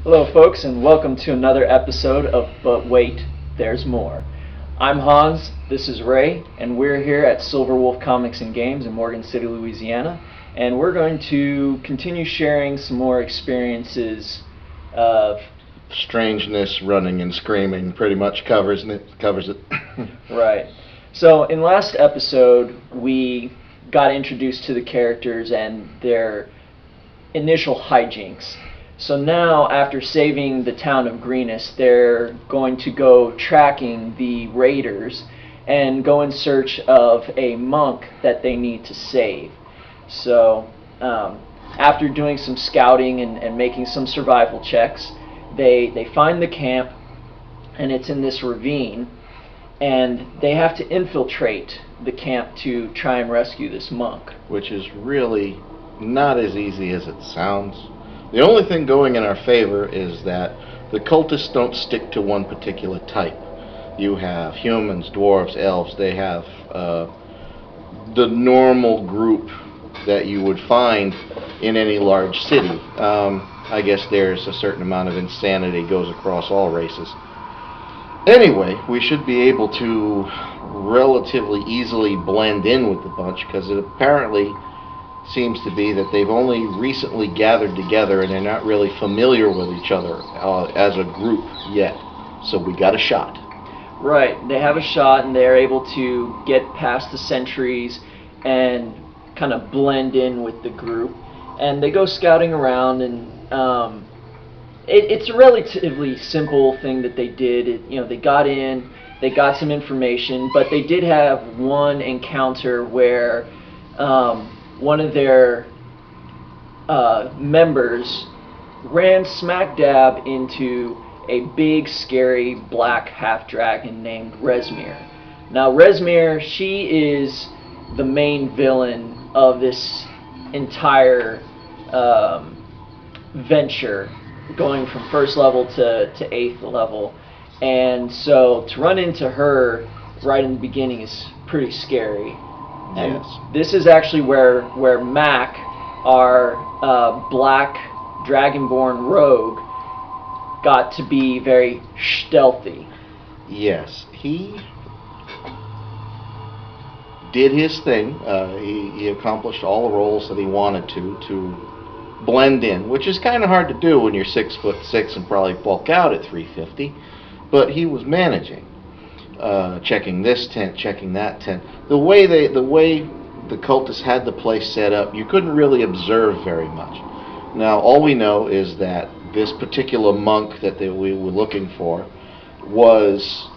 Hello, folks, and welcome to another episode of But Wait, There's More. I'm Hans, this is Ray, and we're here at Silver Wolf Comics and Games in Morgan City, Louisiana, and we're going to continue sharing some more experiences of Strangeness, running, and screaming pretty much covers it. right. So, in last episode, we got introduced to the characters and their initial hijinks. So now, after saving the town of Greenest, they're going to go tracking the raiders and go in search of a monk that they need to save. So, after doing some scouting and making some survival checks, they find the camp, and it's in this ravine, and they have to infiltrate the camp to try and rescue this monk. Which is really not as easy as it sounds. The only thing going in our favor is that the cultists don't stick to one particular type. You have humans, dwarves, elves. They have the normal group that you would find in any large city. I guess there's a certain amount of insanity goes across all races. Anyway, we should be able to relatively easily blend in with the bunch because it apparently seems to be that they've only recently gathered together and they're not really familiar with each other as a group yet. So we got a shot. Right, they have a shot and they're able to get past the sentries and kind of blend in with the group. And they go scouting around, and it's a relatively simple thing that they did. They got in, they got some information, but they did have one encounter where one of their members ran smack dab into a big, scary black half dragon named Resmir. Now, Resmir, she is the main villain of this entire venture, going from first level to 8th level. And so to run into her right in the beginning is pretty scary. And Yes. this is actually where Mac, our black dragonborn rogue, got to be very stealthy. Yes, he did his thing. He accomplished all the roles that he wanted to blend in, which is kind of hard to do when you're 6'6" and probably bulk out at 350. But he was managing, checking this tent, checking that tent. The way the cultists had the place set up, you couldn't really observe very much. Now, all we know is that this particular monk that we were looking for was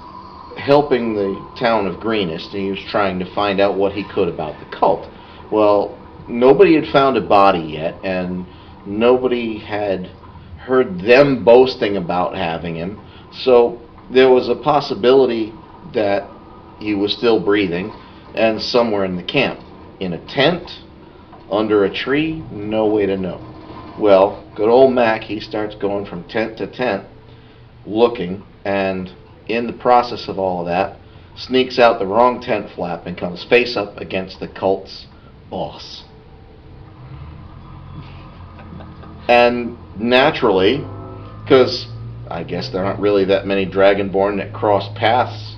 helping the town of Greenest, and he was trying to find out what he could about the cult. Well, nobody had found a body yet, and nobody had heard them boasting about having him, so there was a possibility that he was still breathing and somewhere in the camp. In a tent, under a tree, no way to know. Well, good old Mac, he starts going from tent to tent, looking, and in the process of all of that, sneaks out the wrong tent flap and comes face up against the cult's boss. And naturally, because I guess there aren't really that many Dragonborn that cross paths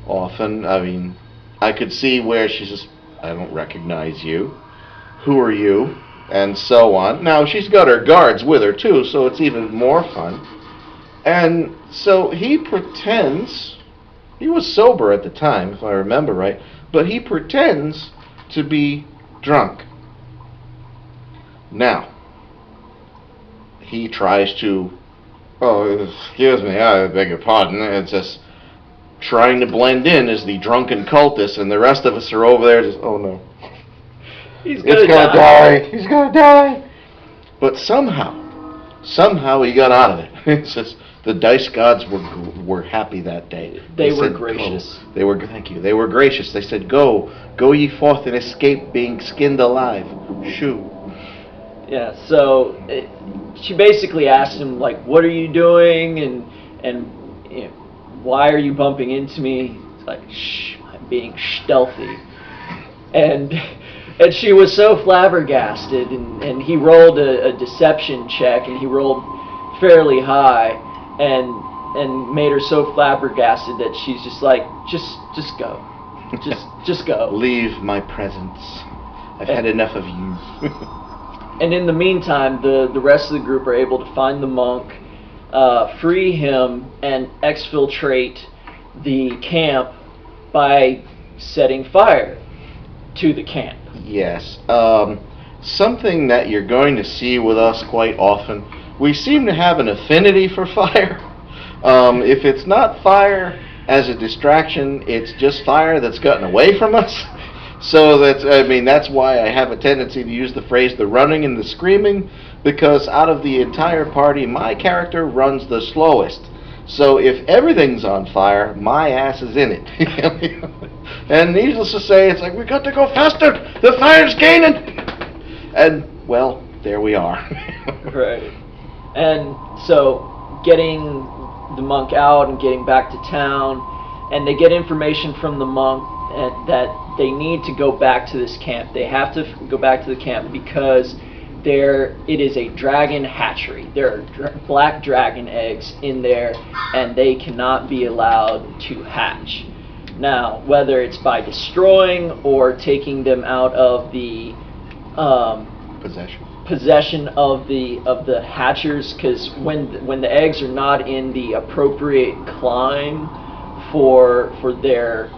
often, I mean, I could see where she's just, I don't recognize you. Who are you? And so on. Now, she's got her guards with her, too, so it's even more fun. And so he pretends, he was sober at the time, if I remember right, but he pretends to be drunk. Now, he tries to, oh, excuse me, I beg your pardon, it's just trying to blend in as the drunken cultist, and the rest of us are over there just, oh no. He's gonna die. He's gonna die. But somehow he got out of it. It's just the dice gods were happy that day. They were said, gracious. "Go." They were thank you. They were gracious. They said, "Go ye forth and escape being skinned alive." Shoo. Yeah, so she basically asked him, like, what are you doing, and why are you bumping into me? He's like, shh, I'm being stealthy. And she was so flabbergasted, and he rolled a deception check, and he rolled fairly high, and made her so flabbergasted that she's just like, just go, just go. Leave my presence. I've had enough of you. And in the meantime, the rest of the group are able to find the monk, free him, and exfiltrate the camp by setting fire to the camp. Yes. Something that you're going to see with us quite often, we seem to have an affinity for fire. If it's not fire as a distraction, it's just fire that's gotten away from us. So that's why I have a tendency to use the phrase the running and the screaming, because out of the entire party, my character runs the slowest. So if everything's on fire, my ass is in it. And needless to say, it's like, we got to go faster! The fire's gaining! And, well, there we are. Right. And so, getting the monk out and getting back to town, and they get information from the monk that they need to go back to this camp. They have to go back to the camp because it is a dragon hatchery. There are black dragon eggs in there, and they cannot be allowed to hatch. Now, whether it's by destroying or taking them out of the possession of the hatchers, because when the eggs are not in the appropriate climb for their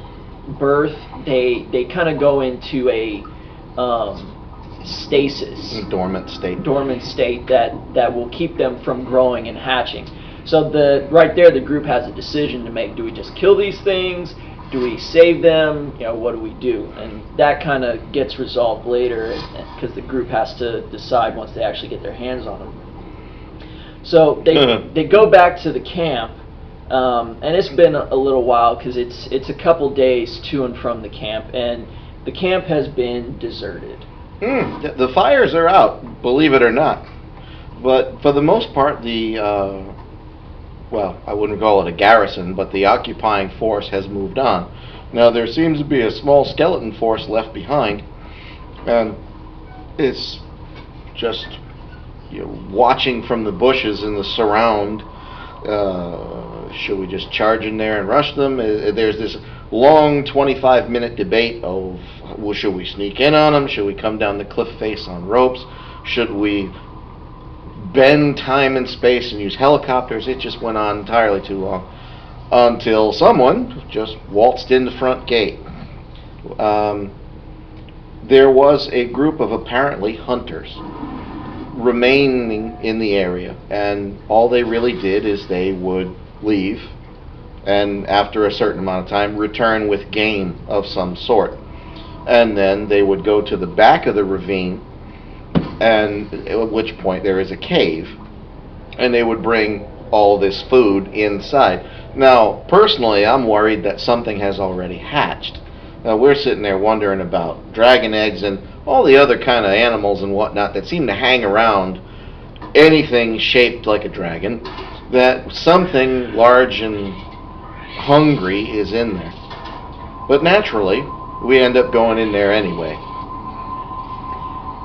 birth, they kind of go into a stasis, dormant state that will keep them from growing and hatching. So right there the group has a decision to make. Do we just kill these things? Do we save them? What do we do? And that kind of gets resolved later, because the group has to decide once they actually get their hands on them. So they go back to the camp, and it's been a little while, because it's a couple days to and from the camp, and the camp has been deserted. The fires are out, believe it or not. But for the most part, I wouldn't call it a garrison, but the occupying force has moved on. Now, there seems to be a small skeleton force left behind, and it's just watching from the bushes in the surround. Should we just charge in there and rush them? There's this long 25-minute debate of, should we sneak in on them? Should we come down the cliff face on ropes? Should we bend time and space and use helicopters? It just went on entirely too long, until someone just waltzed in the front gate. There was a group of apparently hunters remaining in the area, and all they really did is they would leave, and after a certain amount of time return with game of some sort, and then they would go to the back of the ravine, and at which point there is a cave, and they would bring all this food inside. Now, personally, I'm worried that something has already hatched. Now, we're sitting there wondering about dragon eggs and all the other kind of animals and whatnot that seem to hang around anything shaped like a dragon, that something large and hungry is in there. But naturally, we end up going in there anyway.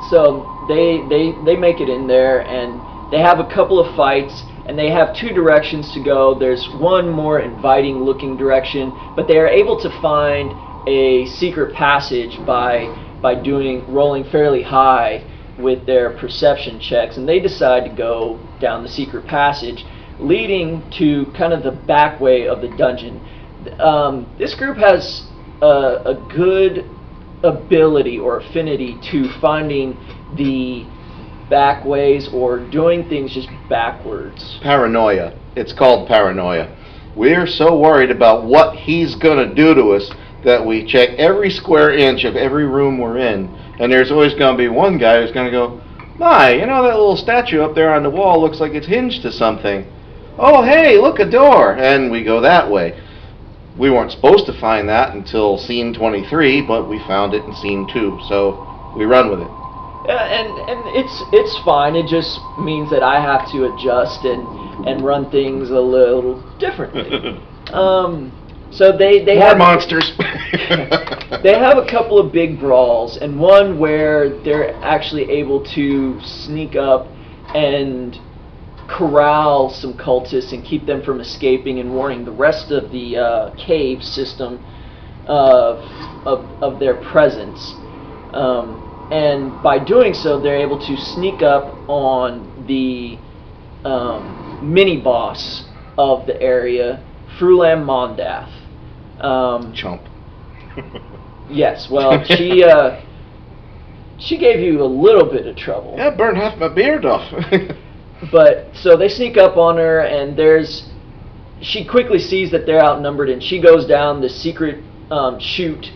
So they make it in there, and they have a couple of fights, and they have two directions to go. There's one more inviting looking direction, but they are able to find a secret passage by rolling fairly high with their perception checks, and they decide to go down the secret passage leading to kind of the back way of the dungeon. This group has a good ability or affinity to finding the back ways or doing things just backwards. Paranoia. It's called paranoia. We're so worried about what he's going to do to us that we check every square inch of every room we're in, and there's always going to be one guy who's going to go, my, that little statue up there on the wall looks like it's hinged to something. Oh, hey, look, a door. And we go that way. We weren't supposed to find that until scene 23, but we found it in scene 2, so we run with it. Yeah, and it's fine. It just means that I have to adjust and run things a little differently. So they More have monsters. They have a couple of big brawls, and one where they're actually able to sneak up and corral some cultists and keep them from escaping, and warning the rest of the cave system of their presence. And by doing so, they're able to sneak up on the mini-boss of the area, Frulam Mondath. Chump. Yes, well, she gave you a little bit of trouble. Yeah, burned half my beard off. But, so they sneak up on her, and she quickly sees that they're outnumbered, and she goes down the secret chute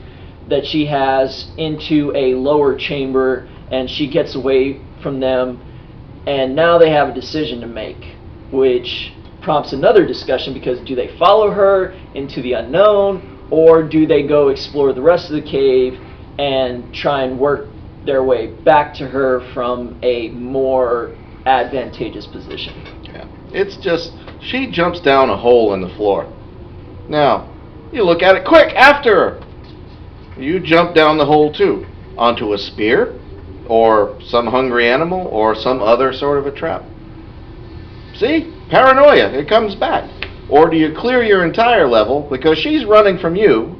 that she has into a lower chamber, and she gets away from them, and now they have a decision to make, which prompts another discussion, because do they follow her into the unknown, or do they go explore the rest of the cave and try and work their way back to her from a more advantageous position? Yeah. It's just, she jumps down a hole in the floor. Now, you look at it, quick, after her! You jump down the hole too, onto a spear, or some hungry animal, or some other sort of a trap. See? Paranoia, it comes back. Or do you clear your entire level, because she's running from you,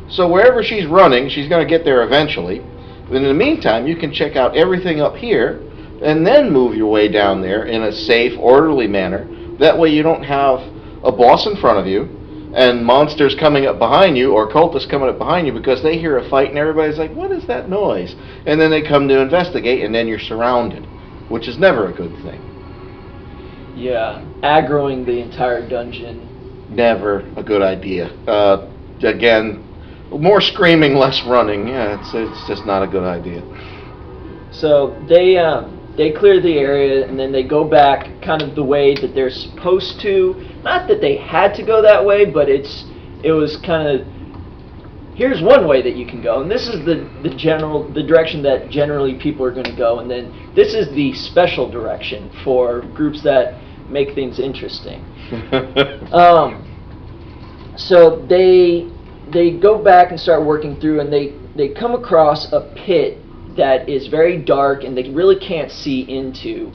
so wherever she's running, she's going to get there eventually. But in the meantime, you can check out everything up here, and then move your way down there in a safe, orderly manner. That way you don't have a boss in front of you, and monsters coming up behind you, or cultists coming up behind you, because they hear a fight and everybody's like, what is that noise? And then they come to investigate, and then you're surrounded, which is never a good thing. Yeah, aggroing the entire dungeon. Never a good idea. Again, more screaming, less running. Yeah, it's just not a good idea. So they clear the area, and then they go back kind of the way that they're supposed to. Not that they had to go that way, but it was kind of, here's one way that you can go, and this is the direction that generally people are going to go, and then this is the special direction for groups that make things interesting. So they go back and start working through, and they come across a pit that is very dark and they really can't see into,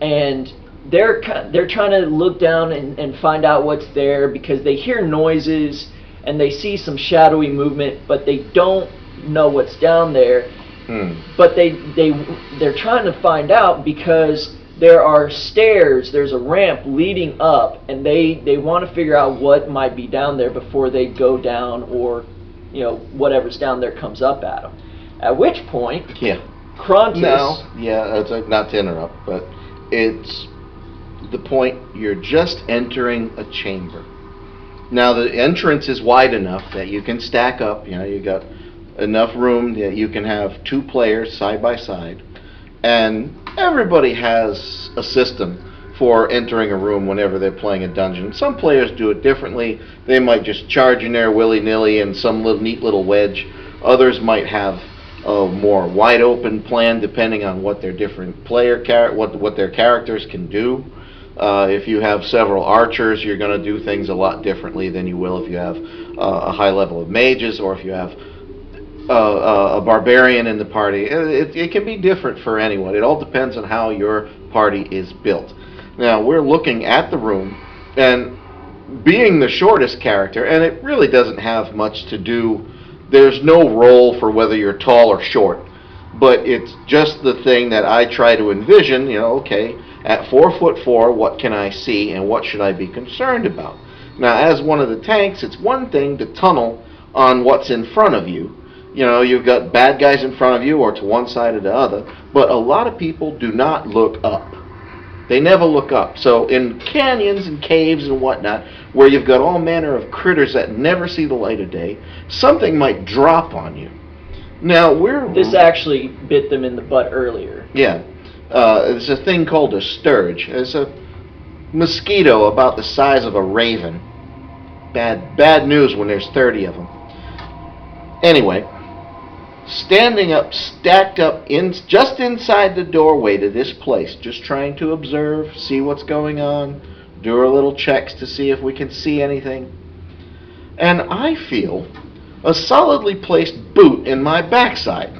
and they're trying to look down and find out what's there, because they hear noises and they see some shadowy movement, but they don't know what's down there. But they're trying to find out because there are stairs, there's a ramp leading up, and they want to figure out what might be down there before they go down, or whatever's down there comes up at them. At which point, Krontis... Not to interrupt, but it's the point you're just entering a chamber. Now the entrance is wide enough that you can stack up, you got enough room that you can have two players side by side, and everybody has a system for entering a room whenever they're playing a dungeon. Some players do it differently. They might just charge in there willy-nilly in some neat little wedge. Others might have a more wide open plan depending on what their different what their characters can do. If you have several archers, you're going to do things a lot differently than you will if you have a high level of mages, or if you have a barbarian in the party. It can be different for anyone. It all depends on how your party is built. Now, we're looking at the room, and being the shortest character, and it really doesn't have much to do, there's no role for whether you're tall or short, but it's just the thing that I try to envision, okay, at 4'4", what can I see and what should I be concerned about? Now, as one of the tanks, it's one thing to tunnel on what's in front of you. You've got bad guys in front of you or to one side or the other, but a lot of people do not look up. They never look up. So in canyons and caves and whatnot, where you've got all manner of critters that never see the light of day, something might drop on you. Now, This actually bit them in the butt earlier. Yeah. There's a thing called a sturge. It's a mosquito about the size of a raven. Bad news when there's 30 of them. Anyway, standing up, stacked up just inside the doorway to this place, just trying to observe, see what's going on, do our little checks to see if we can see anything. And I feel a solidly placed boot in my backside.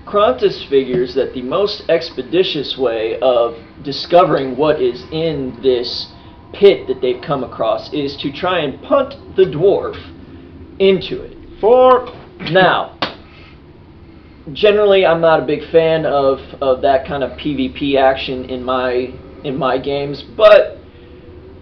Crontus figures that the most expeditious way of discovering what is in this pit that they've come across is to try and punt the dwarf into it. Now, generally, I'm not a big fan of that kind of PvP action in my games, but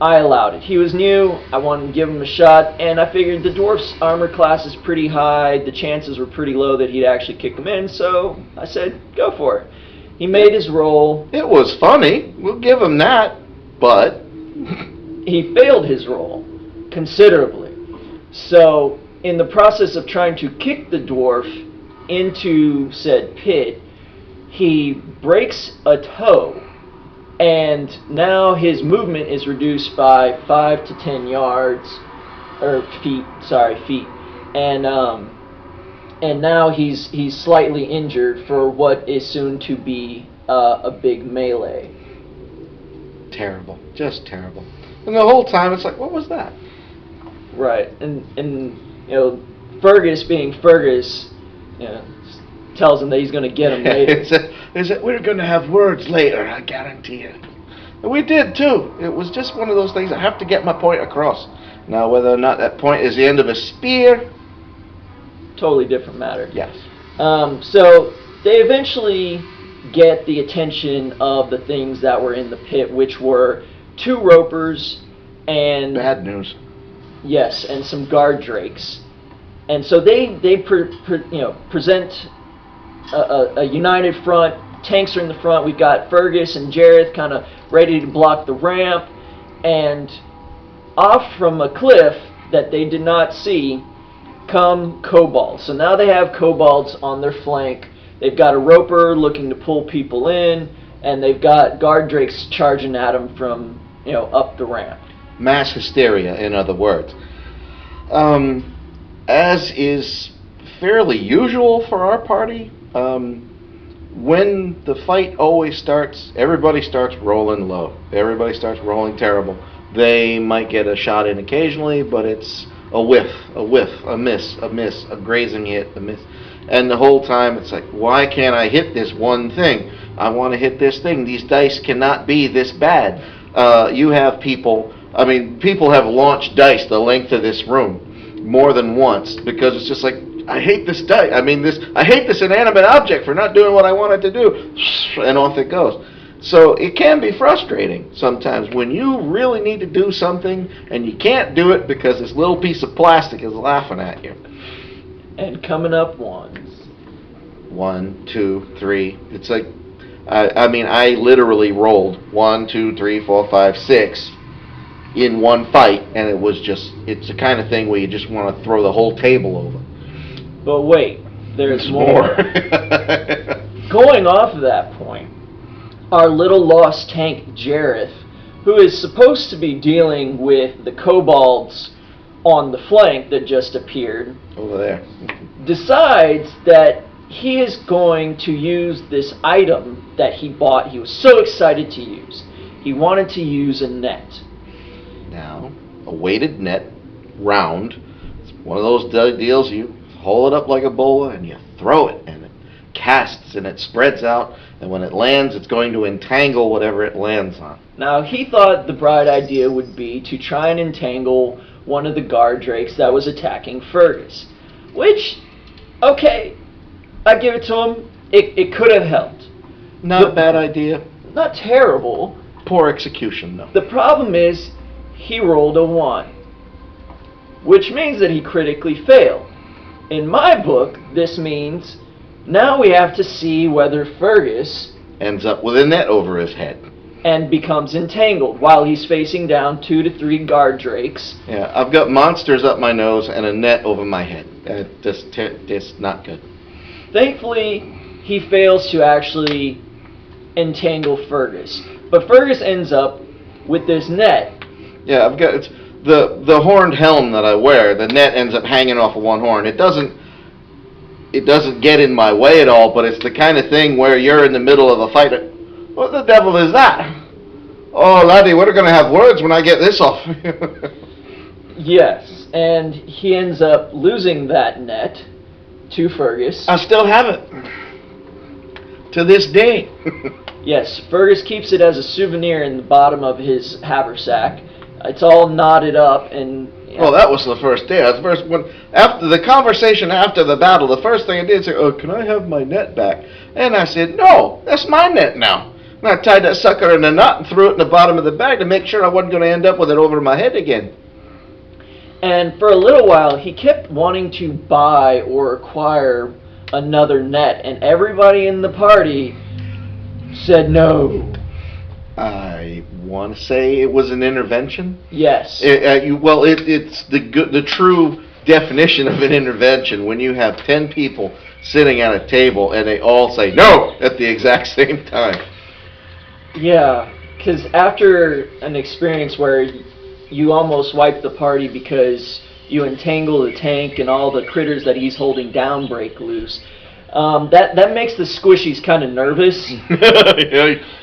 I allowed it. He was new, I wanted to give him a shot, and I figured the dwarf's armor class is pretty high, the chances were pretty low that he'd actually kick him in, so I said, go for it. He made his roll. It was funny, we'll give him that, but... He failed his roll considerably. So, in the process of trying to kick the dwarf into said pit, he breaks a toe, and now his movement is reduced by 5 to 10 yards, or feet, and now he's slightly injured for what is soon to be a big melee. Terrible, just terrible. And the whole time it's like, what was that? Right, and Fergus being Fergus, tells him that he's going to get him later. We're going to have words later, I guarantee you. And we did too. It was just one of those things. I have to get my point across. Now, whether or not that point is the end of a spear, totally different matter. yes. So they eventually get the attention of the things that were in the pit, which were 2 ropers and Bad news. yes, and some guard drakes. And so they present a united front. Tanks are in the front. We've got Fergus and Jareth kind of ready to block the ramp, and off from a cliff that they did not see come kobolds. So now they have kobolds on their flank. They've got a roper looking to pull people in, and they've got guard drakes charging at them from up the ramp. Mass hysteria, in other words. As is fairly usual for our party, when the fight always starts, everybody starts rolling low. Everybody starts rolling terrible. They might get a shot in occasionally, but it's a whiff, a miss, a grazing hit, a miss. And the whole time it's like, why can't I hit this one thing? I want to hit this thing. These dice cannot be this bad. You have people have launched dice the length of this room more than once because it's just like, I hate this dice. I hate this inanimate object for not doing what I wanted to do. And off it goes. So it can be frustrating sometimes when you really need to do something and you can't do it because this little piece of plastic is laughing at you. And coming up ones. 1, 2, 3. It's like, I literally rolled 1, 2, 3, 4, 5, 6 in one fight, and it's the kind of thing where you just want to throw the whole table over. But wait, there's more. Going off of that point, our little lost tank Jareth, who is supposed to be dealing with the kobolds on the flank that just appeared, over there, decides that he is going to use this item that he bought. He was so excited to use. He wanted to use a net. Now, a weighted net, round. It's one of those deals you hold it up like a bola and you throw it, and it casts and it spreads out, and when it lands, it's going to entangle whatever it lands on. Now, he thought the bright idea would be to try and entangle one of the guard drakes that was attacking Fergus, which, okay, I give it to him. It could have helped. Not a bad idea. Not terrible. Poor execution, though. The problem is, he rolled a 1, which means that he critically failed. In my book, this means now we have to see whether Fergus ends up with a net over his head and becomes entangled while he's facing down 2 to 3 guard drakes. Yeah, I've got monsters up my nose and a net over my head. It's not good. Thankfully, he fails to actually entangle Fergus. But Fergus ends up with this net. Yeah, I've got the horned helm that I wear. The net ends up hanging off of one horn. It doesn't get in my way at all, but it's the kind of thing where you're in the middle of a fight. What the devil is that? Oh, laddie, we're going to have words when I get this off. Yes, and he ends up losing that net to Fergus. I still have it. to this day. Yes, Fergus keeps it as a souvenir in the bottom of his haversack. It's all knotted up and. Yeah. Well, that was the first day. That's the first one. After the conversation after the battle, the first thing I did was say, "Oh, can I have my net back?" And I said, "No, that's my net now." And I tied that sucker in a knot and threw it in the bottom of the bag to make sure I wasn't going to end up with it over my head again. And for a little while, he kept wanting to buy or acquire another net, and everybody in the party said no. I want to say it was an intervention. Yes. It's the true definition of an intervention when you have 10 people sitting at a table and they all say no at the exact same time. Yeah, because after an experience where you almost wipe the party because you entangle the tank and all the critters that he's holding down break loose, that makes the squishies kind of nervous.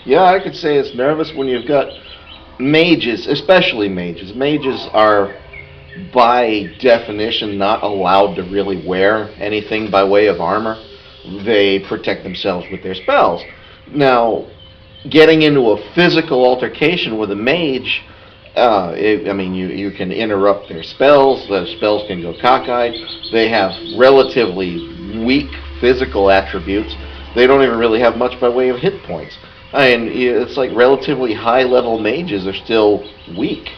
Yeah, I could say it's nervous when you've got mages, especially mages. Mages are, by definition, not allowed to really wear anything by way of armor. They protect themselves with their spells. Now, getting into a physical altercation with a mage, you can interrupt their spells. The spells can go cockeyed. They have relatively weak physical attributes. They don't even really have much by way of hit points. It's like relatively high-level mages are still weak.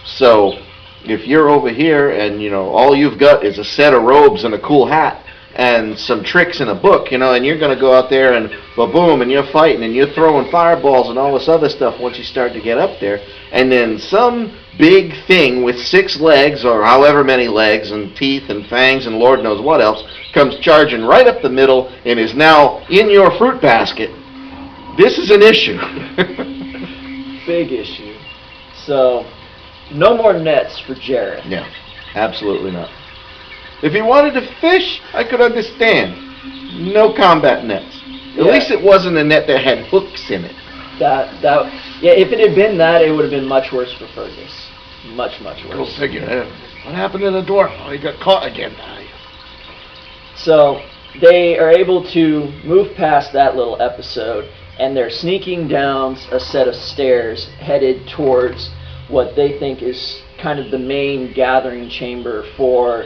So if you're over here and all you've got is a set of robes and a cool hat and some tricks in a book, and you're going to go out there and boom, and you're fighting and you're throwing fireballs and all this other stuff once you start to get up there, and then some big thing with 6 legs or however many legs and teeth and fangs and Lord knows what else comes charging right up the middle and is now in your fruit basket. This is an issue. Big issue. So, no more nets for Jareth. Yeah, absolutely not. If he wanted to fish, I could understand. No combat nets. At least it wasn't a net that had hooks in it. If it had been that, it would have been much worse for Fergus. Much, much worse. Go figure. What happened to the dwarf? Oh, he got caught again. So they are able to move past that little episode, and they're sneaking down a set of stairs headed towards what they think is kind of the main gathering chamber for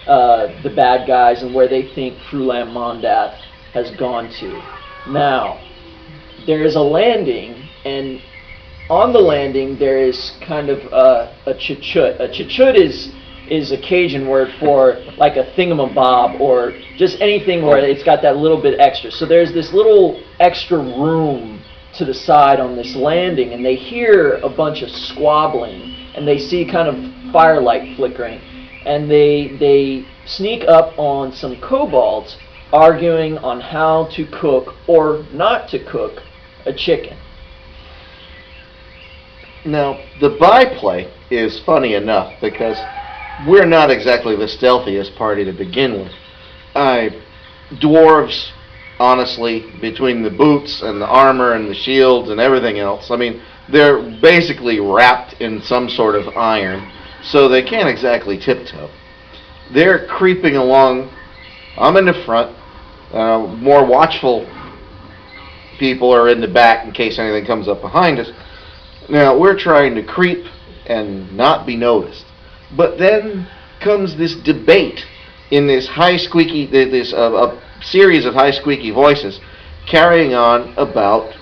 the bad guys and where they think Frulam Mondath has gone to. Now, there is a landing, and on the landing there is kind of a chachut. A chachut is a Cajun word for like a thingamabob or just anything where it's got that little bit extra. So there's this little extra room to the side on this landing, and they hear a bunch of squabbling, and they see kind of firelight flickering, and they sneak up on some kobolds arguing on how to cook or not to cook a chicken. Now, the byplay is funny enough because we're not exactly the stealthiest party to begin with. Dwarves, honestly, between the boots and the armor and the shields and everything else, they're basically wrapped in some sort of iron, so they can't exactly tiptoe. They're creeping along. I'm in the front. More watchful people are in the back in case anything comes up behind us. Now, we're trying to creep and not be noticed. But then comes this debate in this high squeaky, a series of high squeaky voices carrying on about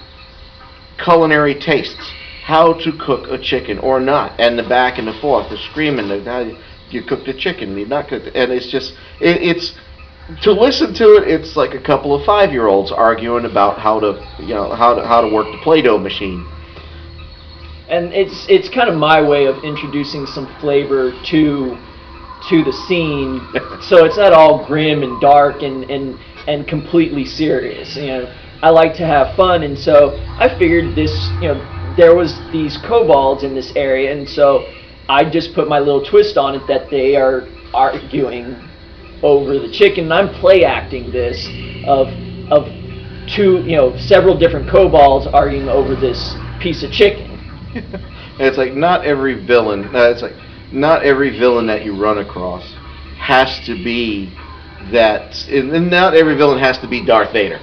culinary tastes, how to cook a chicken or not, and the back and the forth, the screaming, how you cook the chicken, you not cook it, and it's just, it's to listen to it, it's like a couple of 5-year-olds arguing about how to work the Play-Doh machine. And it's kind of my way of introducing some flavor to the scene, so it's not all grim and dark and completely serious. I like to have fun, and so I figured this, there was these kobolds in this area, and so I just put my little twist on it that they are arguing over the chicken, and I'm play acting this of two, several different kobolds arguing over this piece of chicken. It's like not every villain that you run across has to be that, and not every villain has to be Darth Vader.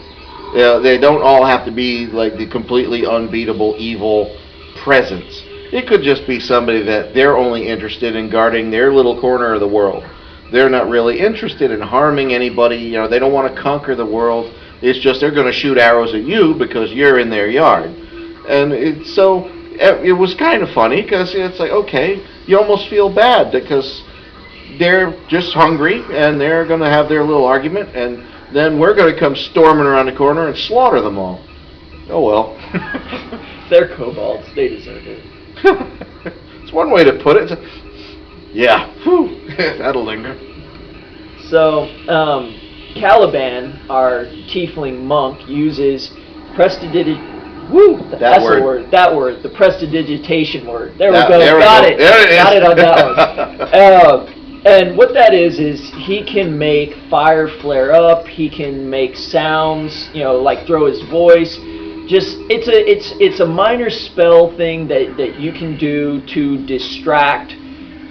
They don't all have to be like the completely unbeatable evil presence. It could just be somebody that they're only interested in guarding their little corner of the world. They're not really interested in harming anybody. They don't want to conquer the world. It's just they're going to shoot arrows at you because you're in their yard. And it was kind of funny because it's like, okay, you almost feel bad because they're just hungry and they're going to have their little argument, and then we're going to come storming around the corner and slaughter them all. Oh well. They're kobolds. They deserve it. It's one way to put it. Yeah, whew, that'll linger. So, Caliban, our tiefling monk, uses prestidigitation. Woo! That's the word. That word. The prestidigitation word. There we go. Got it. There it is. Got it on that one. And what that is he can make fire flare up. He can make sounds. Like throw his voice. Just it's a minor spell thing that you can do to distract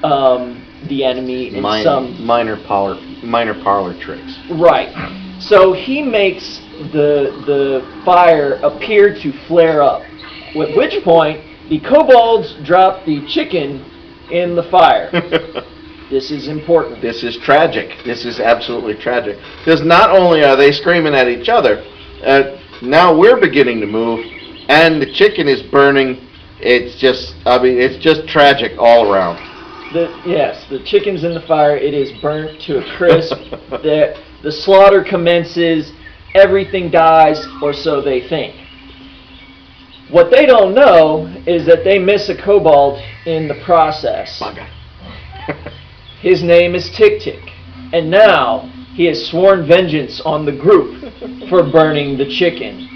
the enemy in minor parlor tricks. Right. So he makes the fire appear to flare up. At which point the kobolds drop the chicken in the fire. This is important. This is tragic. This is absolutely tragic. Because not only are they screaming at each other, now we're beginning to move, and the chicken is burning. It's just tragic all around. The chicken's in the fire. It is burnt to a crisp. The slaughter commences. Everything dies, or so they think. What they don't know is that they miss a kobold in the process. My God. His name is Tick Tick, and now he has sworn vengeance on the group for burning the chicken.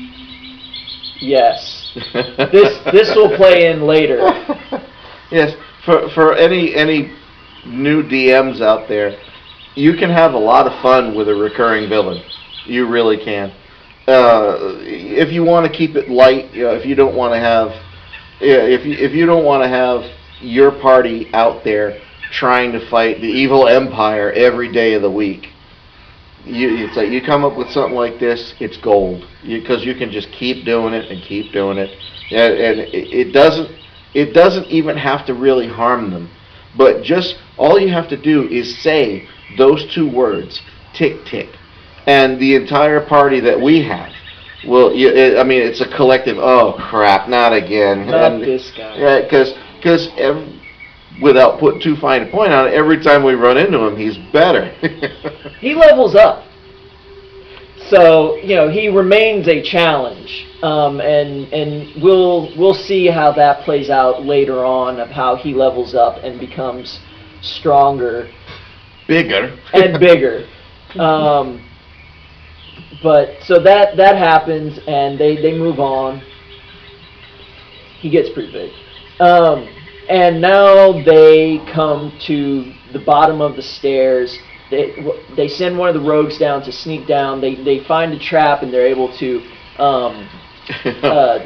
Yes, this will play in later. Yes, for any new DMs out there, you can have a lot of fun with a recurring villain. You really can. If you want to keep it light, if you don't want to have, if you don't want to have your party out there trying to fight the evil empire every day of the week, it's like you come up with something like this, it's gold, because you can just keep doing it and keep doing it, and it doesn't even have to really harm them, but just all you have to do is say those two words, tick tick, and the entire party that we have it's a collective, oh crap, not again, not this guy. Yeah, because without putting too fine a point on it, every time we run into him, he's better. He levels up. So, he remains a challenge. And we'll see how that plays out later on, of how he levels up and becomes stronger. Bigger. And bigger. But, so that happens, and they move on. He gets pretty big. And now they come to the bottom of the stairs. They send one of the rogues down to sneak down. They find a trap, and they're able to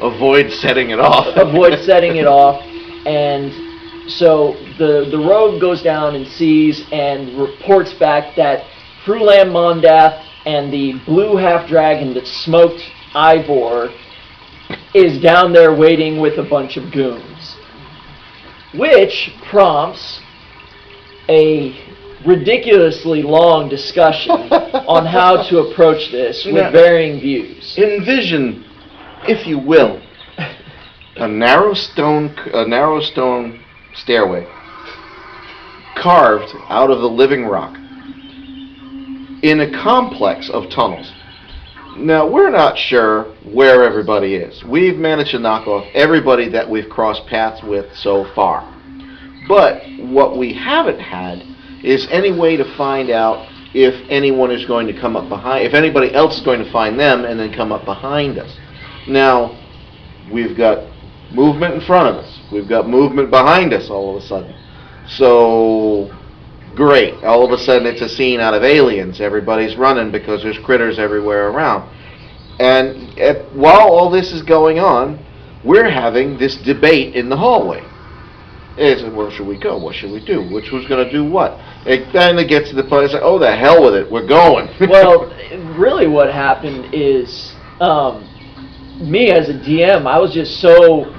avoid setting it off. Avoid setting it off. And so the rogue goes down and sees and reports back that Frulam Mondath and the blue half-dragon that smoked Ivor is down there waiting with a bunch of goons. Which prompts a ridiculously long discussion on how to approach this with varying views. Envision, if you will, a narrow stone stairway carved out of the living rock in a complex of tunnels. Now, we're not sure where everybody is. We've managed to knock off everybody that we've crossed paths with so far. But what we haven't had is any way to find out if anyone is going to come up behind, if anybody else is going to find them and then come up behind us. Now, we've got movement in front of us. We've got movement behind us all of a sudden. So, great. All of a sudden it's a scene out of Aliens. Everybody's running because there's critters everywhere around. And while all this is going on, we're having this debate in the hallway. It's, where should we go? What should we do? Which one's going to do what? It finally gets to the point, it's like, oh, the hell with it, we're going. Well, really what happened is Me as a DM, I was just so.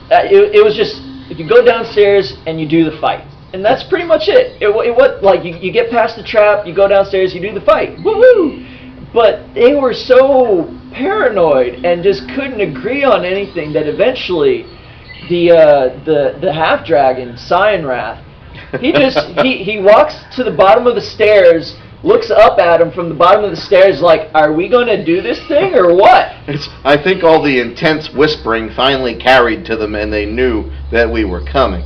It was just you go downstairs and you do the fight, and that's pretty much it. It was like you get past the trap, you go downstairs, you do the fight, woohoo! But they were so paranoid and just couldn't agree on anything that eventually the half dragon Cyanrath, he walks to the bottom of the stairs, looks up at him from the bottom of the stairs like, are we going to do this thing or what? I think all the intense whispering finally carried to them, and they knew that we were coming.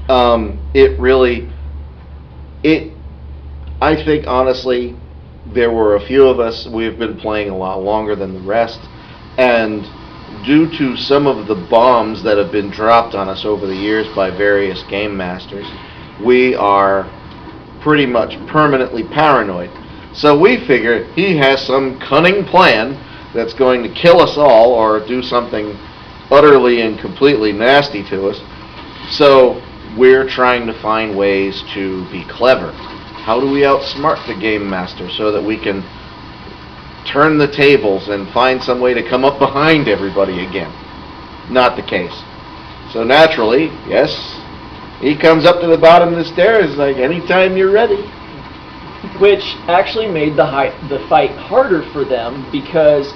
I think honestly, there were a few of us, we've been playing a lot longer than the rest, and due to some of the bombs that have been dropped on us over the years by various game masters, we are pretty much permanently paranoid. So we figure he has some cunning plan that's going to kill us all or do something utterly and completely nasty to us. So we're trying to find ways to be clever. How do we outsmart the game master so that we can turn the tables and find some way to come up behind everybody again? Not the case. So naturally, yes, he comes up to the bottom of the stairs like, anytime you're ready. Which actually made the fight harder for them, because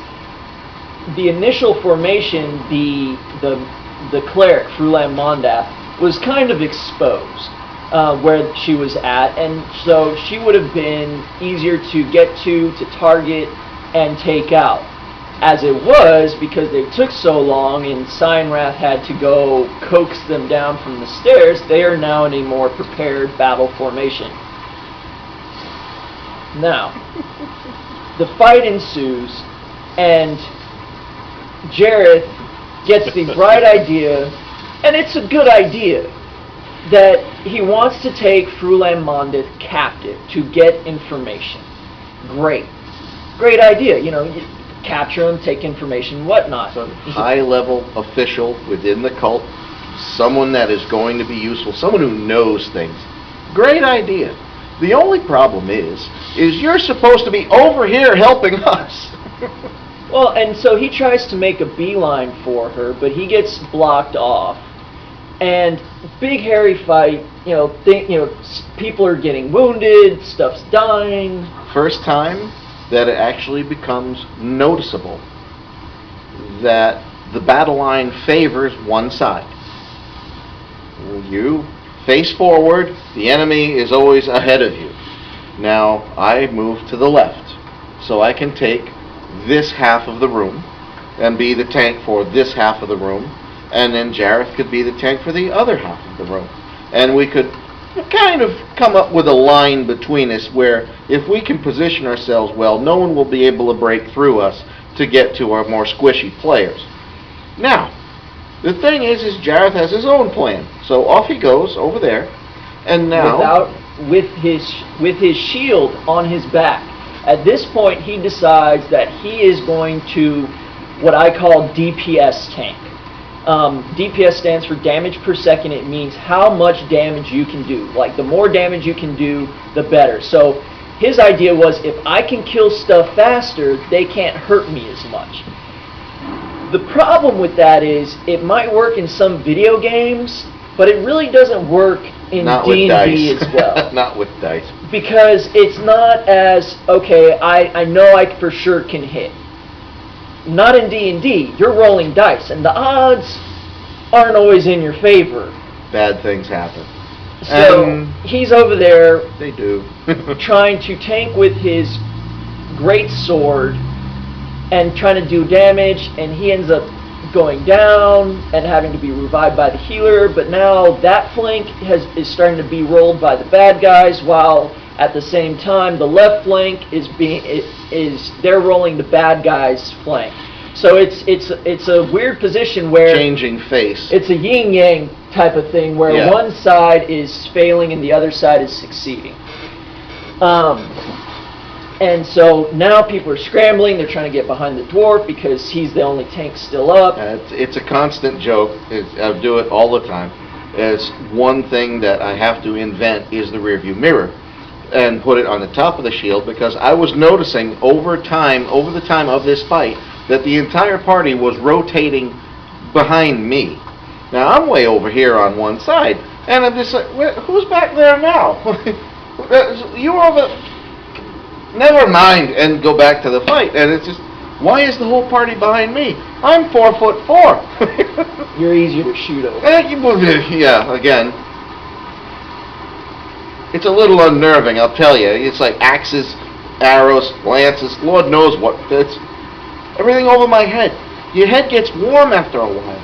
the initial formation, the cleric, Frulan Mondath, was kind of exposed where she was at, and so she would have been easier to get to target and take out. As it was, because they took so long and Cyanrath had to go coax them down from the stairs, they are now in a more prepared battle formation. Now, the fight ensues, and Jareth gets the bright idea, and it's a good idea, that he wants to take Frulan Mondath captive to get information. Great idea, capture him, take information, whatnot. Some high-level official within the cult, someone that is going to be useful, someone who knows things. Great idea. The only problem is you're supposed to be over here helping us. Well, and so he tries to make a beeline for her, but he gets blocked off. And big hairy fight, people are getting wounded, stuff's dying. First time that it actually becomes noticeable that the battle line favors one side. You face forward, the enemy is always ahead of you. Now I move to the left, so I can take this half of the room and be the tank for this half of the room, and then Jareth could be the tank for the other half of the room. And we could kind of come up with a line between us where if we can position ourselves well, no one will be able to break through us to get to our more squishy players. Now, the thing is Jareth has his own plan. So off he goes over there, and now with his shield on his back. At this point, he decides that he is going to what I call DPS tank. DPS stands for damage per second. It means how much damage you can do. Like, the more damage you can do, the better. So his idea was, if I can kill stuff faster, they can't hurt me as much. The problem with that is, it might work in some video games, but it really doesn't work in D&D as well. Not with dice. Because it's not as, okay, I know I for sure can hit. Not in D&D. You're rolling dice, and the odds aren't always in your favor. Bad things happen. So he's over there. They do. Trying to tank with his great sword and trying to do damage, and he ends up going down and having to be revived by the healer. But now that flank is starting to be rolled by the bad guys, while at the same time the left flank they're rolling the bad guys' flank. So it's a weird position where changing face. It's a yin yang type of thing where one side is failing and the other side is succeeding. And so now people are scrambling. They're trying to get behind the dwarf because he's the only tank still up. It's a constant joke. I do it all the time. As one thing that I have to invent is the rear view mirror and put it on the top of the shield, because I was noticing over the time of this fight, that the entire party was rotating behind me. Now I'm way over here on one side, and I'm just like, who's back there now? You over. Never mind, and go back to the fight. And it's just, why is the whole party behind me? I'm 4'4". You're easier to shoot over. Yeah, again. It's a little unnerving, I'll tell you. It's like axes, arrows, lances, Lord knows what. It's everything over my head. Your head gets warm after a while.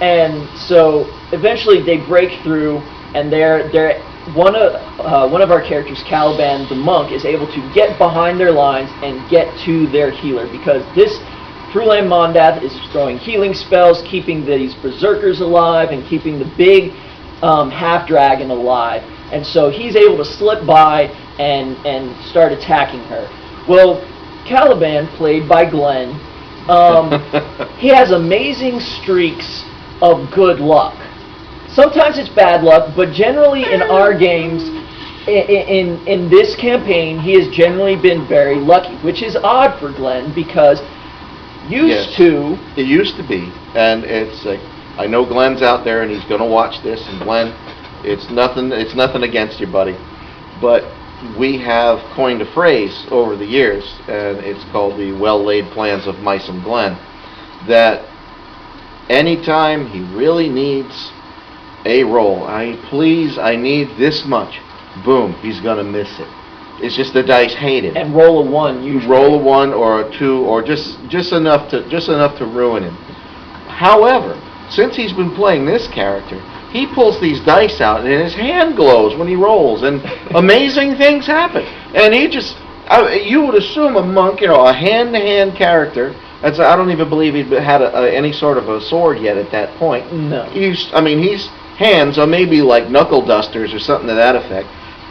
And so eventually they break through, and they're one of our characters, Caliban the monk, is able to get behind their lines and get to their healer, because this Throughland Mondath is throwing healing spells, keeping these berserkers alive and keeping the big half dragon alive, and so he's able to slip by and start attacking her. Well, Caliban, played by Glenn, he has amazing streaks of good luck. Sometimes it's bad luck, but generally in our games, in this campaign, he has generally been very lucky, which is odd for Glenn, because it used to be, and it's like, I know Glenn's out there and he's going to watch this, and Glenn, it's nothing against you, buddy, but we have coined a phrase over the years, and it's called the well-laid plans of Mice and Glenn, that anytime he really needs a roll, I need this much, boom, he's going to miss it. It's just the dice hate it. And roll a 1 usually. Roll a 1 or a 2 or just enough to ruin him. However, since he's been playing this character, he pulls these dice out and his hand glows when he rolls, and amazing things happen. And you would assume a monk, a hand-to-hand character. I don't even believe he'd had any sort of a sword yet at that point. No. His hands are maybe like knuckle dusters or something to that effect,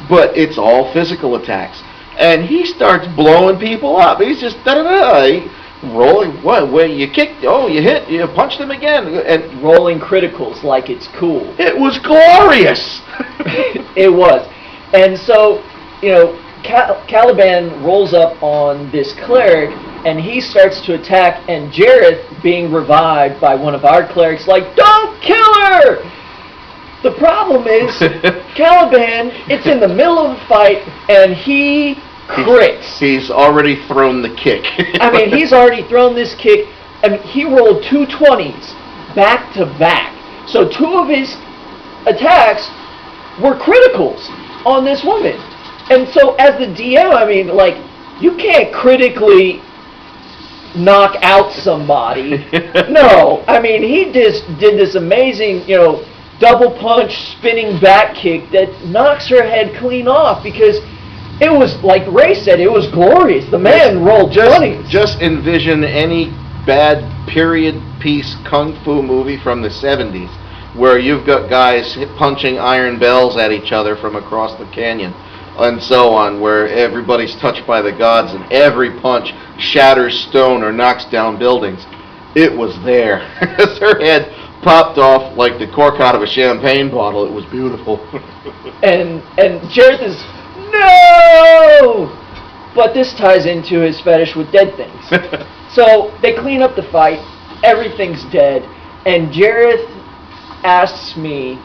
but it's all physical attacks. And he starts blowing people up. He's just da-da-da. Rolling, what? Where you kicked? Oh, you hit. You punched him again, and rolling criticals like it's cool. It was glorious. It was, and so Caliban rolls up on this cleric, and he starts to attack. And Jareth, being revived by one of our clerics, like, don't kill her. The problem is Caliban. It's in the middle of a fight, and he crits. He's already thrown the kick. He's already thrown this kick. He rolled 2 20s back to back. So 2 of his attacks were criticals on this woman. And so as the DM, you can't critically knock out somebody. No. He just did this amazing, double punch, spinning back kick that knocks her head clean off, because it was, like Ray said, it was glorious. The man rolled 20s. Just envision any bad period piece kung fu movie from the 70s where you've got guys punching iron bells at each other from across the canyon and so on, where everybody's touched by the gods and every punch shatters stone or knocks down buildings. It was there. As her head popped off like the cork out of a champagne bottle, it was beautiful. and Jareth is, no! But this ties into his fetish with dead things. So they clean up the fight, everything's dead, and Jareth asks me,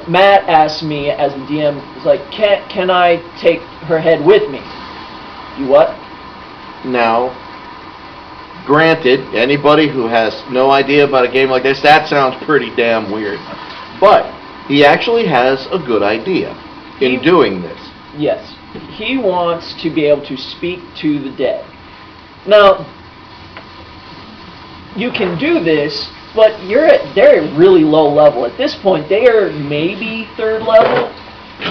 Matt asks me as the DM, he's like, can I take her head with me? You what? Now, granted, anybody who has no idea about a game like this, that sounds pretty damn weird. But he actually has a good idea in doing this. Yes. He wants to be able to speak to the dead. Now, you can do this, but they're at really low level. At this point, they are maybe 3rd level.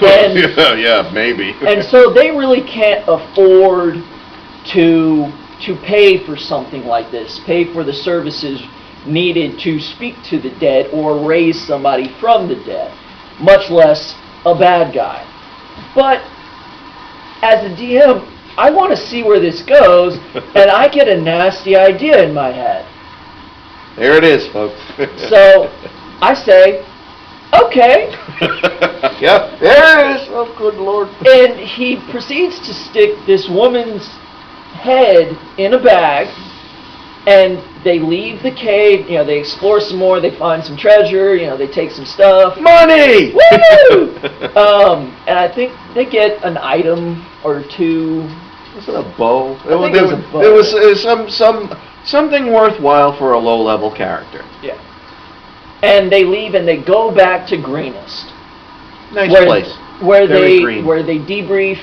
And, yeah, maybe. And so they really can't afford to pay for something like this, pay for the services needed to speak to the dead or raise somebody from the dead, much less a bad guy. But as a DM, I want to see where this goes, and I get a nasty idea in my head. There it is, folks. So I say, okay. Yep, there it is. Oh, good Lord. And he proceeds to stick this woman's head in a bag, and they leave the cave. They explore some more. They find some treasure. They take some stuff. Money! Woo! And I think they get an item or two. Was it a bow? I think it was a bow. It was something worthwhile for a low-level character. Yeah. And they leave and they go back to Greenest. Nice place. Where Very they green. where they debrief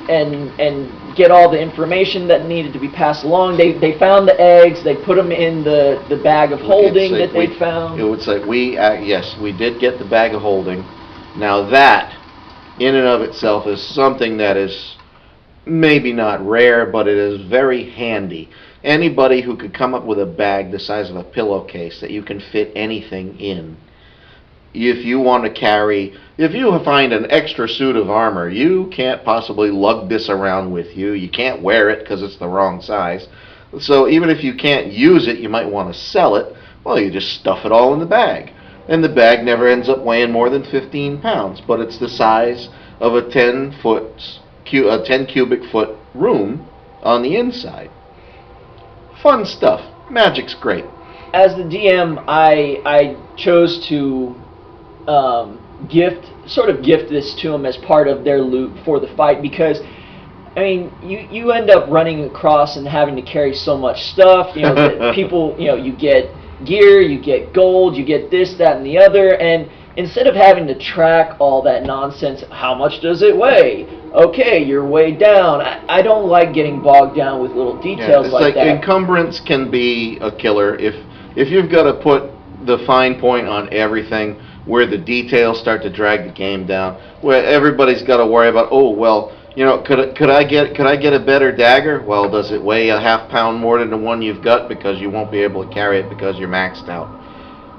and get all the information that needed to be passed along. They found the eggs. They put them in the bag of holding that they found. It would say yes, we did get the bag of holding. Now that, in and of itself, is something that is maybe not rare, but it is very handy. Anybody who could come up with a bag the size of a pillowcase that you can fit anything in. If you want to carry, if you find an extra suit of armor, you can't possibly lug this around with you. You can't wear it because it's the wrong size. So even if you can't use it, you might want to sell it. Well, you just stuff it all in the bag. And the bag never ends up weighing more than 15 pounds, but it's the size of a 10 cubic foot room on the inside. Fun stuff. Magic's great. As the DM, I chose to gift this to them as part of their loot for the fight, because I mean, you end up running across and having to carry so much stuff. That people, you get gear, you get gold, you get this, that, and the other, and instead of having to track all that nonsense, how much does it weigh? Okay, you're weighed down. I don't like getting bogged down with little details like that. Encumbrance can be a killer if you've got to put the fine point on everything, where the details start to drag the game down, where everybody's got to worry about, could I get a better dagger? Well, does it weigh a half pound more than the one you've got, because you won't be able to carry it because you're maxed out?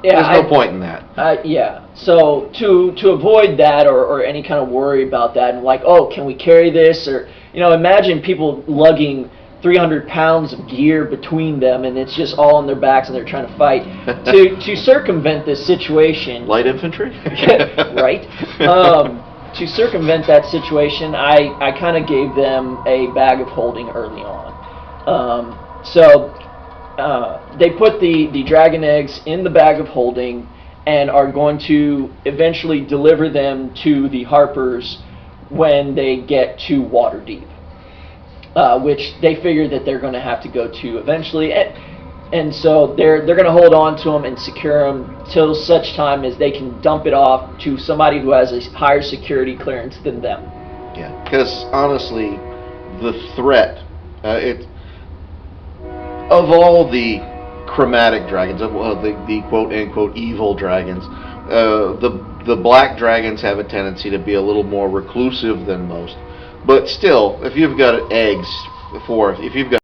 Yeah, there's no point in that. Yeah. So to avoid that or any kind of worry about that, and like, can we carry this? Or imagine people lugging 300 pounds of gear between them, and it's just all on their backs, and they're trying to fight. to circumvent this situation, light infantry, right? To circumvent that situation, I kind of gave them a bag of holding early on. They put the dragon eggs in the bag of holding and are going to eventually deliver them to the Harpers when they get to Waterdeep. Which they figure that they're going to have to go to eventually, and so they're going to hold on to them and secure them till such time as they can dump it off to somebody who has a higher security clearance than them. Yeah, because honestly, the threat, of all the chromatic dragons, of the quote unquote evil dragons, the black dragons have a tendency to be a little more reclusive than most. But still, if you've got eggs if you've got...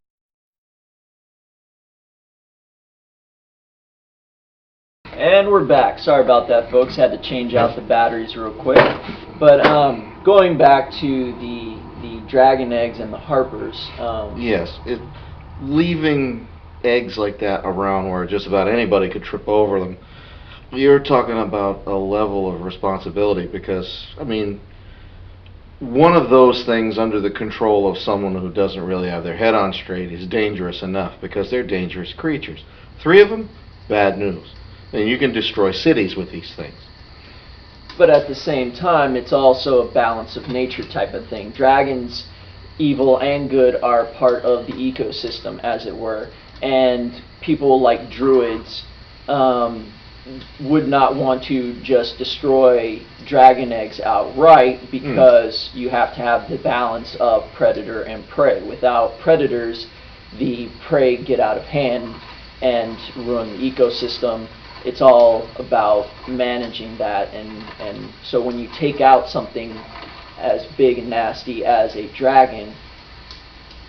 And we're back. Sorry about that, folks. Had to change out the batteries real quick. But going back to the dragon eggs and the Harpers. Yes, leaving eggs like that around where just about anybody could trip over them, you're talking about a level of responsibility, because, I mean, one of those things under the control of someone who doesn't really have their head on straight is dangerous enough, because they're dangerous creatures. 3 of them, bad news. And you can destroy cities with these things. But at the same time, it's also a balance of nature type of thing. Dragons, evil and good, are part of the ecosystem, as it were. And people like druids would not want to just destroy dragon eggs outright, because you have to have the balance of predator and prey. Without predators, the prey get out of hand and ruin the ecosystem. It's all about managing that, and so when you take out something as big and nasty as a dragon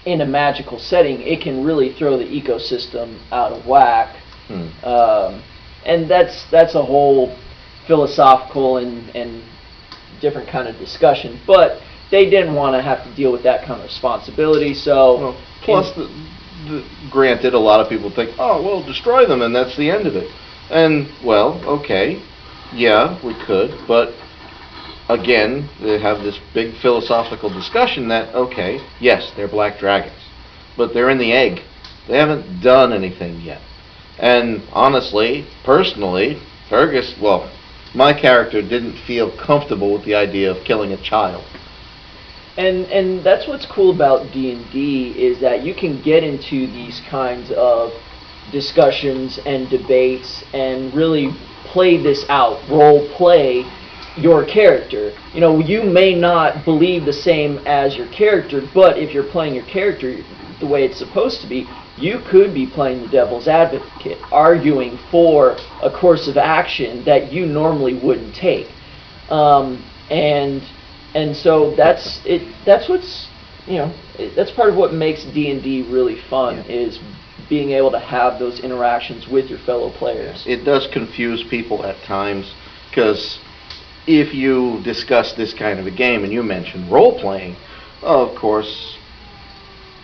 in a magical setting, it can really throw the ecosystem out of whack. And that's a whole philosophical and different kind of discussion. But they didn't want to have to deal with that kind of responsibility. So, plus, granted, a lot of people think, destroy them, and that's the end of it. And, well, okay, yeah, we could, but again, they have this big philosophical discussion that, okay, yes, they're black dragons, but they're in the egg. They haven't done anything yet. And honestly, personally, Fergus, well, my character didn't feel comfortable with the idea of killing a child. And that's what's cool about D&D is that you can get into these kinds of discussions and debates and really play this out, role play your character. You know, you may not believe the same as your character, but if you're playing your character the way it's supposed to be, you could be playing the devil's advocate, arguing for a course of action that you normally wouldn't take. And so that's it. That's what's, you know, that's part of what makes D&D really fun, is being able to have those interactions with your fellow players. It does confuse people at times, because if you discuss this kind of a game, and you mentioned role-playing, of course,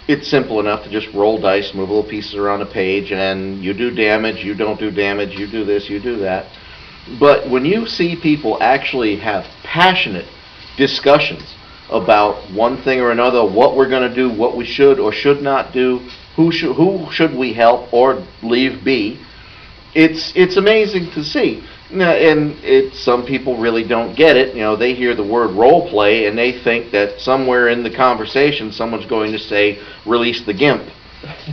it's simple enough to just roll dice, move little pieces around a page, and you do damage, you don't do damage, you do this, you do that. But when you see people actually have passionate discussions about one thing or another, what we're going to do, what we should or should not do, who should we help or leave be, it's amazing to see. And some people really don't get it. You know, they hear the word role play and they think that somewhere in the conversation someone's going to say, release the GIMP.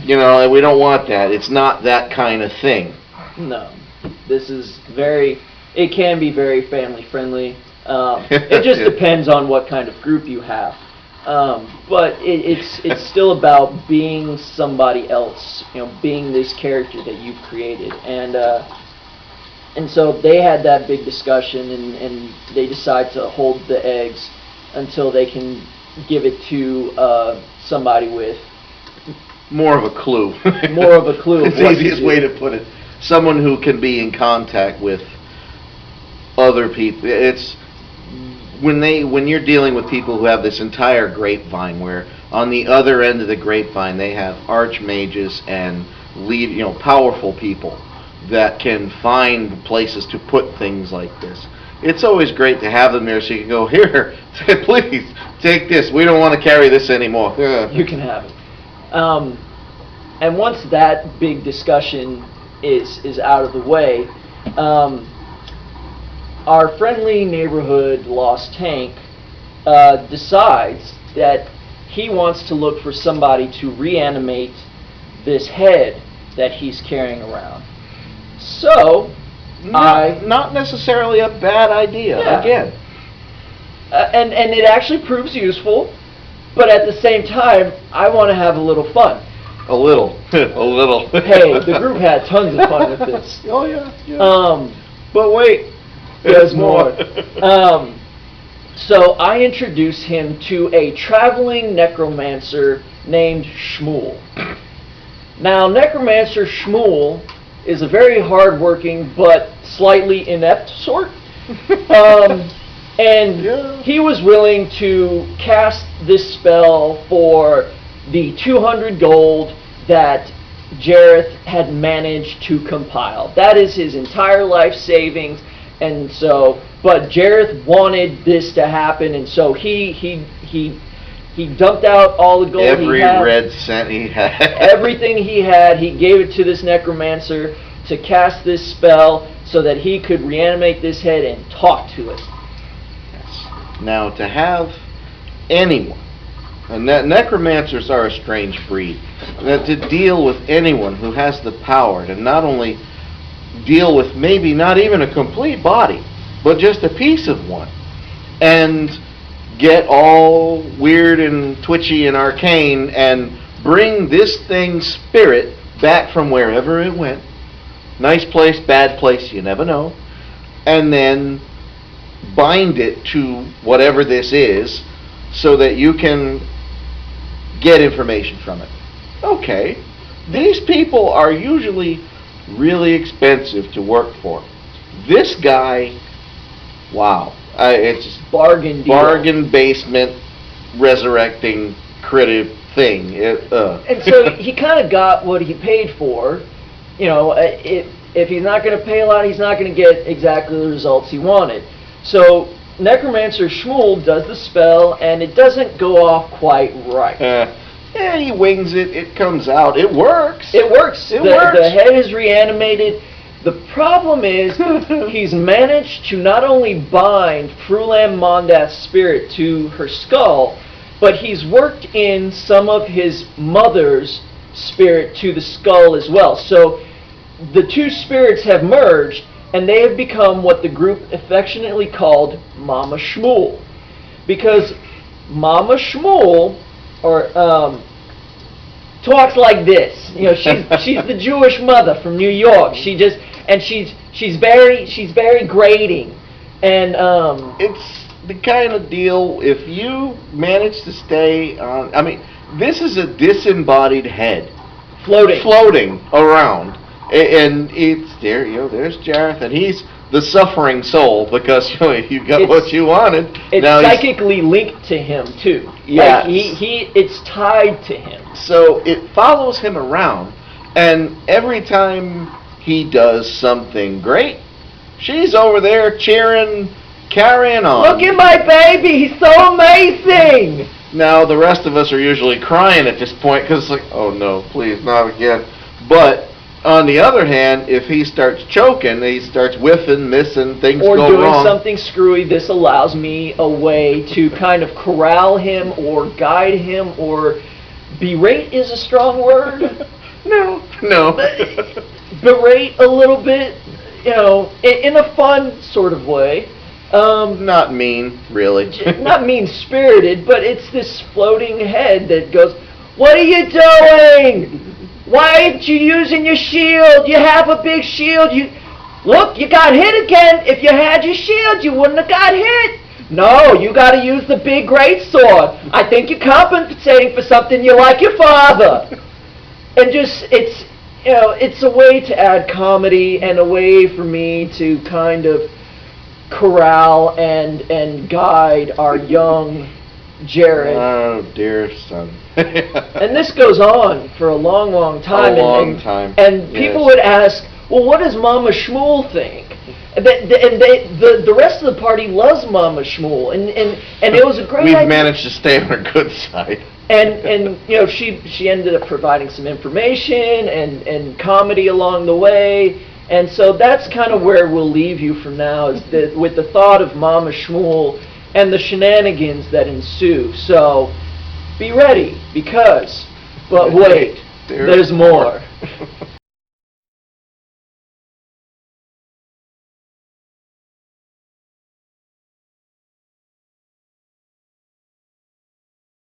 You know, and we don't want that. It's not that kind of thing. No. This is it can be very family friendly. It just depends on what kind of group you have. But it's still about being somebody else, you know, being this character that you've created. And so they had that big discussion, and they decide to hold the eggs until they can give it to somebody with more of a clue. More of a clue. It's the easiest way to put it. Someone who can be in contact with other people. It's when you're dealing with people who have this entire grapevine, where on the other end of the grapevine they have archmages and powerful people that can find places to put things like this. It's always great to have them there so you can go, here, please, take this. We don't want to carry this anymore. You can have it. And once that big discussion is out of the way, our friendly neighborhood lost tank decides that he wants to look for somebody to reanimate this head that he's carrying around. So, not necessarily a bad idea, again. And it actually proves useful, but at the same time, I want to have a little fun. A little. A little. Hey, the group had tons of fun with this. Oh, yeah. But wait, there's more. So I introduce him to a traveling necromancer named Shmuel. Now, Necromancer Shmuel is a very hard-working but slightly inept sort. And he was willing to cast this spell for the 200 gold that Jareth had managed to compile. That is his entire life savings. And so, but Jareth wanted this to happen, and so he dumped out all the gold every he had. Red cent he had. Everything he had, he gave it to this necromancer to cast this spell so that he could reanimate this head and talk to it. Yes. Now, to have anyone, and necromancers are a strange breed, that to deal with anyone who has the power to not only deal with maybe not even a complete body, but just a piece of one, and get all weird and twitchy and arcane and bring this thing's spirit back from wherever it went, nice place, bad place, you never know, and then bind it to whatever this is so that you can get information from it. Okay, these people are usually really expensive to work for. This guy, wow, it's just bargain deal. Bargain basement resurrecting critter thing. And so he kind of got what he paid for. You know, if he's not going to pay a lot, he's not going to get exactly the results he wanted. So Necromancer Shmuel does the spell, and it doesn't go off quite right. Yeah, he wings it. It comes out. It works. It works. It the, works. The head is reanimated. The problem is he's managed to not only bind Frulam Mondath's spirit to her skull, but he's worked in some of his mother's spirit to the skull as well. So the two spirits have merged, and they have become what the group affectionately called Mama Shmuel. Because Mama Shmuel, talks like this. You know, she's the Jewish mother from New York. She's very grating, and it's the kind of deal. If you manage to stay on, I mean, this is a disembodied head floating around, and it's there. You know, there's Jareth, and he's the suffering soul because you got what you wanted. It's now psychically linked to him too. Yeah, like it's tied to him. So it follows him around, and every time he does something great, she's over there cheering, carrying on. Look at my baby, he's so amazing. Now the rest of us are usually crying at this point because it's like, oh no, please not again. But on the other hand, if he starts choking, he starts whiffing, missing, things go wrong. Or doing something screwy, this allows me a way to kind of corral him or guide him, or berate is a strong word. No. Berate a little bit, you know, in a fun sort of way. Not mean, really. Not mean-spirited, but it's this floating head that goes, "What are you doing? Why aren't you using your shield? You have a big shield. Look, you got hit again. If you had your shield, you wouldn't have got hit. No, you got to use the big great sword. I think you're compensating for something you like your father." And just, it's a way to add comedy and a way for me to kind of corral and guide our young Jared. Oh, dear son. And this goes on for a long, long time. And people would ask, well, what does Mama Shmuel think? And the rest of the party loves Mama Shmuel, and it was a great idea. We've managed to stay on her good side. And you know, she ended up providing some information and comedy along the way. And so that's kind of where we'll leave you for now, is with the thought of Mama Shmuel and the shenanigans that ensue. So be ready, but wait, there's more.